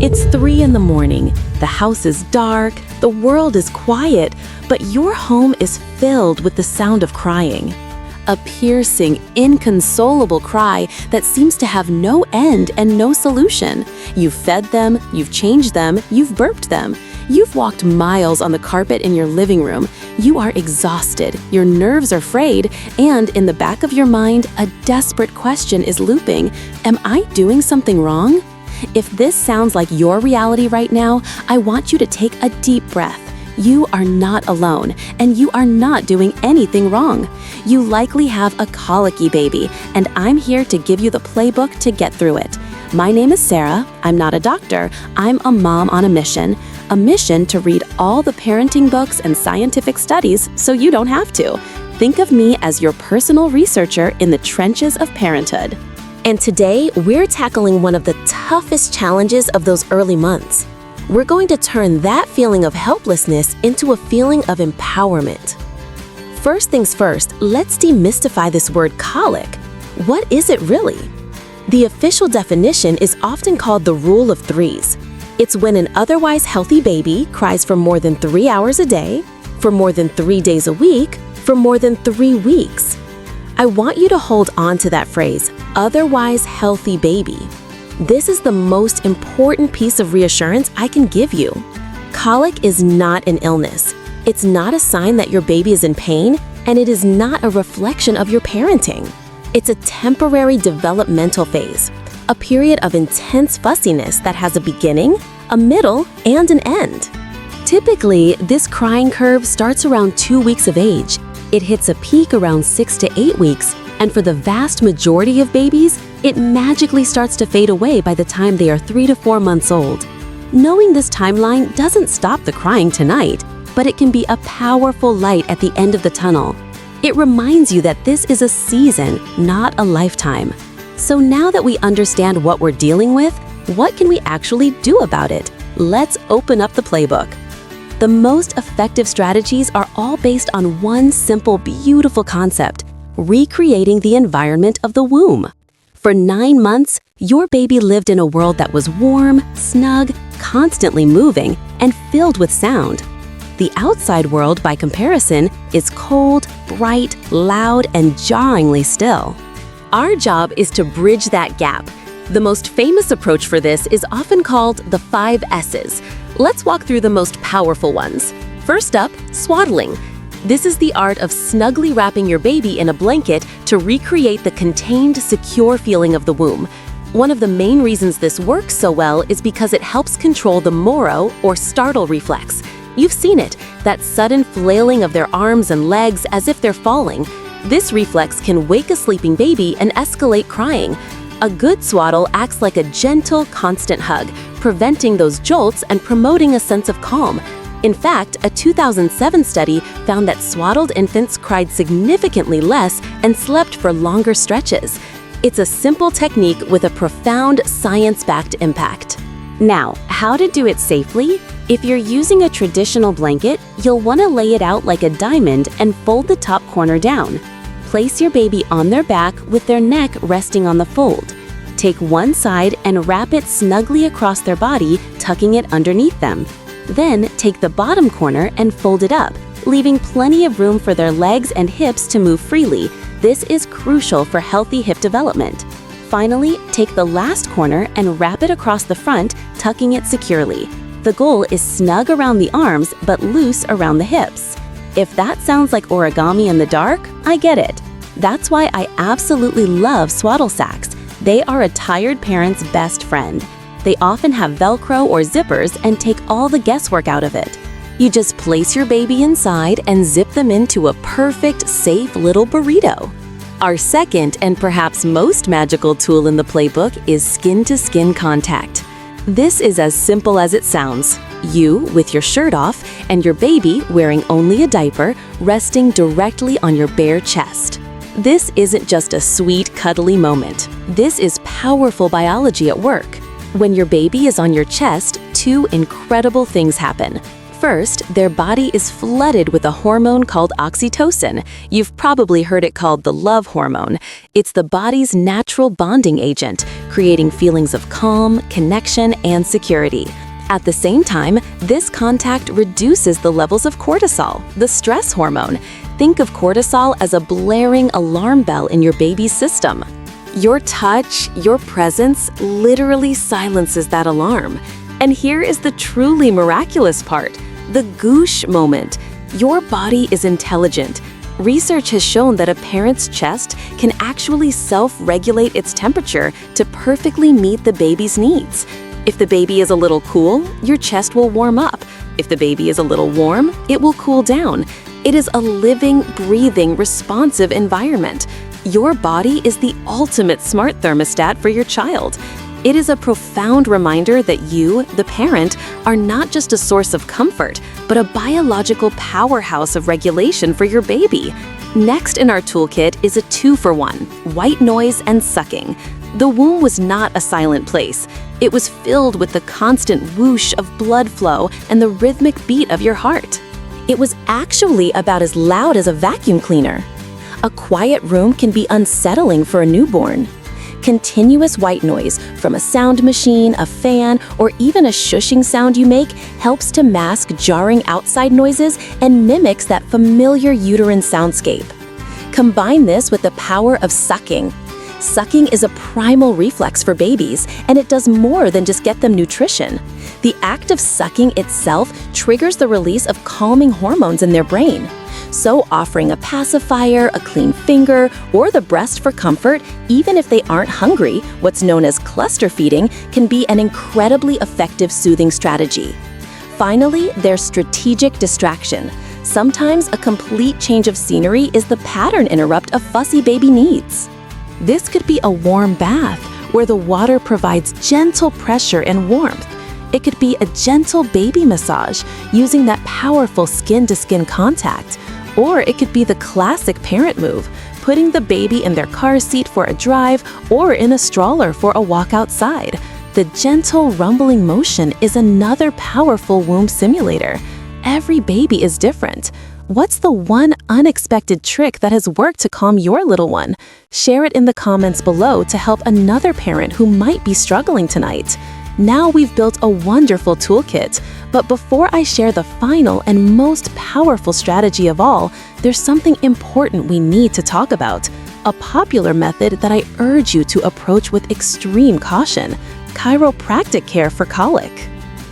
It's 3 in the morning, the house is dark, the world is quiet, but your home is filled with the sound of crying. A piercing, inconsolable cry that seems to have no end and no solution. You've fed them, you've changed them, you've burped them. You've walked miles on the carpet in your living room. You are exhausted, your nerves are frayed, and in the back of your mind, a desperate question is looping. Am I doing something wrong? If this sounds like your reality right now, I want you to take a deep breath. You are not alone, and you are not doing anything wrong. You likely have a colicky baby, and I'm here to give you the playbook to get through it. My name is Sarah. I'm not a doctor. I'm a mom on a mission to read all the parenting books and scientific studies so you don't have to. Think of me as your personal researcher in the trenches of parenthood. And today, we're tackling one of the toughest challenges of those early months. We're going to turn that feeling of helplessness into a feeling of empowerment. First things first, let's demystify this word colic. What is it really? The official definition is often called the rule of threes. It's when an otherwise healthy baby cries for more than 3 hours a day, for more than 3 days a week, for more than 3 weeks. I want you to hold on to that phrase, otherwise healthy baby. This is the most important piece of reassurance I can give you. Colic is not an illness. It's not a sign that your baby is in pain, and it is not a reflection of your parenting. It's a temporary developmental phase, a period of intense fussiness that has a beginning, a middle, and an end. Typically, this crying curve starts around 2 weeks of age. It hits a peak around 6 to 8 weeks, and for the vast majority of babies, it magically starts to fade away by the time they are 3 to 4 months old. Knowing this timeline doesn't stop the crying tonight, but it can be a powerful light at the end of the tunnel. It reminds you that this is a season, not a lifetime. So now that we understand what we're dealing with, what can we actually do about it? Let's open up the playbook. The most effective strategies are all based on one simple, beautiful concept: recreating the environment of the womb. For 9 months, your baby lived in a world that was warm, snug, constantly moving, and filled with sound. The outside world, by comparison, is cold, bright, loud, and jarringly still. Our job is to bridge that gap. The most famous approach for this is often called the 5 S's. Let's walk through the most powerful ones. First up, swaddling. This is the art of snugly wrapping your baby in a blanket to recreate the contained, secure feeling of the womb. One of the main reasons this works so well is because it helps control the moro, or startle reflex. You've seen it, that sudden flailing of their arms and legs as if they're falling. This reflex can wake a sleeping baby and escalate crying. A good swaddle acts like a gentle, constant hug, preventing those jolts and promoting a sense of calm. In fact, a 2007 study found that swaddled infants cried significantly less and slept for longer stretches. It's a simple technique with a profound science-backed impact. Now, how to do it safely? If you're using a traditional blanket, you'll want to lay it out like a diamond and fold the top corner down. Place your baby on their back with their neck resting on the fold. Take one side and wrap it snugly across their body, tucking it underneath them. Then take the bottom corner and fold it up, leaving plenty of room for their legs and hips to move freely. This is crucial for healthy hip development. Finally, take the last corner and wrap it across the front, tucking it securely. The goal is snug around the arms, but loose around the hips. If that sounds like origami in the dark, I get it. That's why I absolutely love swaddle sacks. They are a tired parent's best friend. They often have Velcro or zippers and take all the guesswork out of it. You just place your baby inside and zip them into a perfect, safe little burrito. Our second and perhaps most magical tool in the playbook is skin-to-skin contact. This is as simple as it sounds. You, with your shirt off, and your baby, wearing only a diaper, resting directly on your bare chest. This isn't just a sweet, cuddly moment. This is powerful biology at work. When your baby is on your chest, 2 incredible things happen. First, their body is flooded with a hormone called oxytocin. You've probably heard it called the love hormone. It's the body's natural bonding agent, creating feelings of calm, connection, and security. At the same time, this contact reduces the levels of cortisol, the stress hormone. Think of cortisol as a blaring alarm bell in your baby's system. Your touch, your presence, literally silences that alarm. And here is the truly miraculous part, the goosh moment. Your body is intelligent. Research has shown that a parent's chest can actually self-regulate its temperature to perfectly meet the baby's needs. If the baby is a little cool, your chest will warm up. If the baby is a little warm, it will cool down. It is a living, breathing, responsive environment. Your body is the ultimate smart thermostat for your child. It is a profound reminder that you, the parent, are not just a source of comfort, but a biological powerhouse of regulation for your baby. Next in our toolkit is a 2-for-1, white noise and sucking. The womb was not a silent place. It was filled with the constant whoosh of blood flow and the rhythmic beat of your heart. It was actually about as loud as a vacuum cleaner. A quiet room can be unsettling for a newborn. Continuous white noise from a sound machine, a fan, or even a shushing sound you make helps to mask jarring outside noises and mimics that familiar uterine soundscape. Combine this with the power of sucking. Sucking is a primal reflex for babies, and it does more than just get them nutrition. The act of sucking itself triggers the release of calming hormones in their brain. So offering a pacifier, a clean finger, or the breast for comfort, even if they aren't hungry, what's known as cluster feeding, can be an incredibly effective soothing strategy. Finally, there's strategic distraction. Sometimes a complete change of scenery is the pattern interrupt a fussy baby needs. This could be a warm bath, where the water provides gentle pressure and warmth. It could be a gentle baby massage, using that powerful skin-to-skin contact. Or it could be the classic parent move, putting the baby in their car seat for a drive or in a stroller for a walk outside. The gentle, rumbling motion is another powerful womb simulator. Every baby is different. What's the one unexpected trick that has worked to calm your little one? Share it in the comments below to help another parent who might be struggling tonight. Now we've built a wonderful toolkit, but before I share the final and most powerful strategy of all, there's something important we need to talk about. A popular method that I urge you to approach with extreme caution: chiropractic care for colic.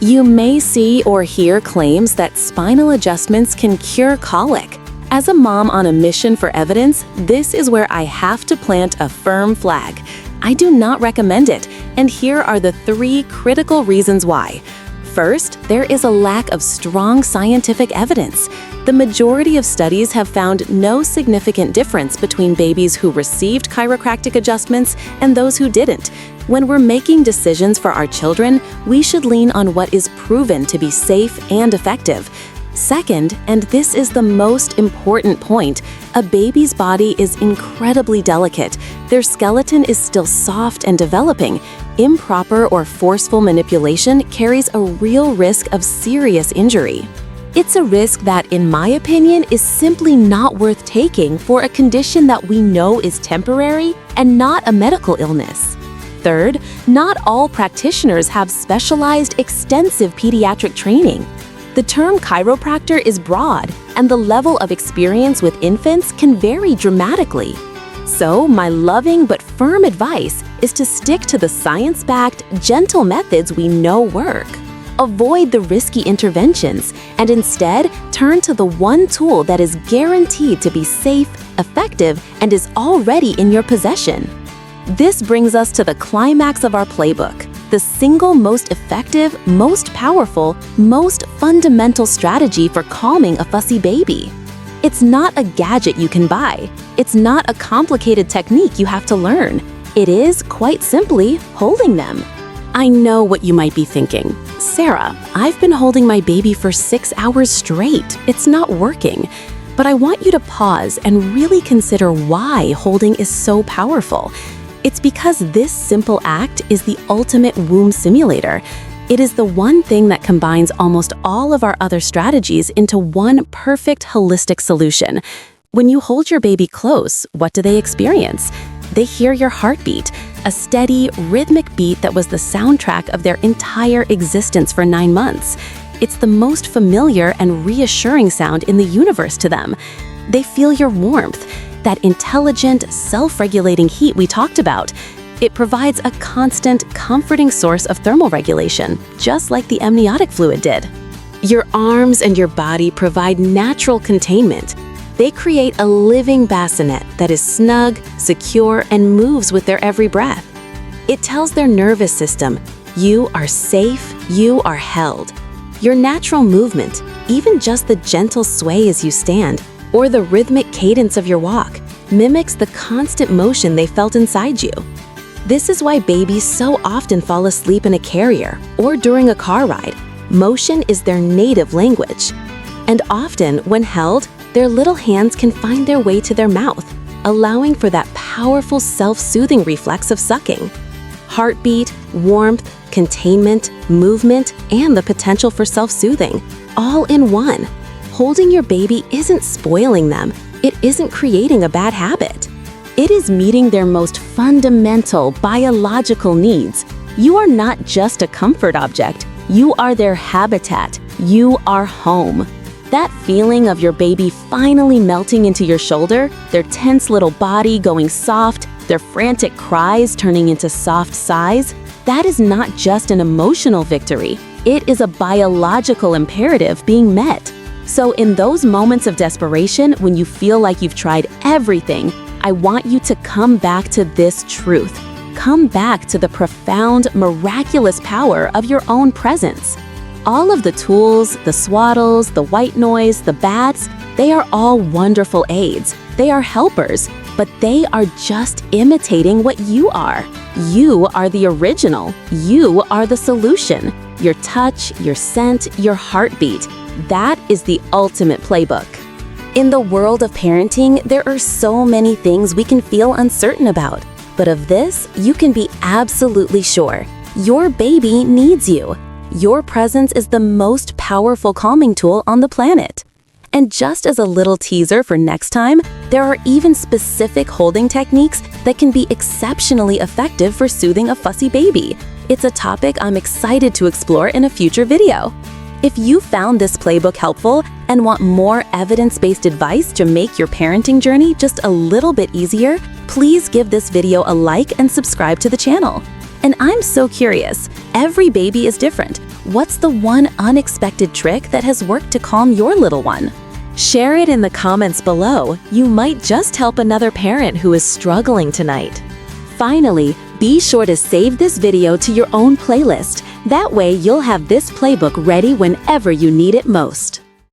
You may see or hear claims that spinal adjustments can cure colic. As a mom on a mission for evidence, this is where I have to plant a firm flag. I do not recommend it, and here are the 3 critical reasons why. First, there is a lack of strong scientific evidence. The majority of studies have found no significant difference between babies who received chiropractic adjustments and those who didn't. When we're making decisions for our children, we should lean on what is proven to be safe and effective. Second, and this is the most important point, a baby's body is incredibly delicate. Their skeleton is still soft and developing. Improper or forceful manipulation carries a real risk of serious injury. It's a risk that, in my opinion, is simply not worth taking for a condition that we know is temporary and not a medical illness. Third, not all practitioners have specialized, extensive pediatric training. The term chiropractor is broad, and the level of experience with infants can vary dramatically. So, my loving but firm advice is to stick to the science-backed, gentle methods we know work. Avoid the risky interventions, and instead turn to the one tool that is guaranteed to be safe, effective, and is already in your possession. This brings us to the climax of our playbook, the single most effective, most powerful, most fundamental strategy for calming a fussy baby. It's not a gadget you can buy. It's not a complicated technique you have to learn. It is, quite simply, holding them. I know what you might be thinking. Sarah, I've been holding my baby for 6 hours straight. It's not working. But I want you to pause and really consider why holding is so powerful. It's because this simple act is the ultimate womb simulator. It is the one thing that combines almost all of our other strategies into one perfect holistic solution. When you hold your baby close, what do they experience? They hear your heartbeat, a steady, rhythmic beat that was the soundtrack of their entire existence for 9 months. It's the most familiar and reassuring sound in the universe to them. They feel your warmth, that intelligent, self-regulating heat we talked about. It provides a constant, comforting source of thermal regulation, just like the amniotic fluid did. Your arms and your body provide natural containment. They create a living bassinet that is snug, secure, and moves with their every breath. It tells their nervous system, you are safe, you are held. Your natural movement, even just the gentle sway as you stand, or the rhythmic cadence of your walk, mimics the constant motion they felt inside you. This is why babies so often fall asleep in a carrier or during a car ride. Motion is their native language. And often, when held, their little hands can find their way to their mouth, allowing for that powerful self-soothing reflex of sucking. Heartbeat, warmth, containment, movement, and the potential for self-soothing, all in one. Holding your baby isn't spoiling them. It isn't creating a bad habit. It is meeting their most fundamental biological needs. You are not just a comfort object. You are their habitat. You are home. That feeling of your baby finally melting into your shoulder, their tense little body going soft, their frantic cries turning into soft sighs, that is not just an emotional victory. It is a biological imperative being met. So in those moments of desperation, when you feel like you've tried everything, I want you to come back to this truth. Come back to the profound, miraculous power of your own presence. All of the tools, the swaddles, the white noise, the baths, they are all wonderful aids. They are helpers, but they are just imitating what you are. You are the original. You are the solution. Your touch, your scent, your heartbeat. That is the ultimate playbook. In the world of parenting, there are so many things we can feel uncertain about. But of this, you can be absolutely sure. Your baby needs you. Your presence is the most powerful calming tool on the planet. And just as a little teaser for next time, there are even specific holding techniques that can be exceptionally effective for soothing a fussy baby. It's a topic I'm excited to explore in a future video. If you found this playbook helpful and want more evidence-based advice to make your parenting journey just a little bit easier, please give this video a like and subscribe to the channel. And I'm so curious, every baby is different. What's the one unexpected trick that has worked to calm your little one? Share it in the comments below. You might just help another parent who is struggling tonight. Finally, be sure to save this video to your own playlist. That way you'll have this playbook ready whenever you need it most.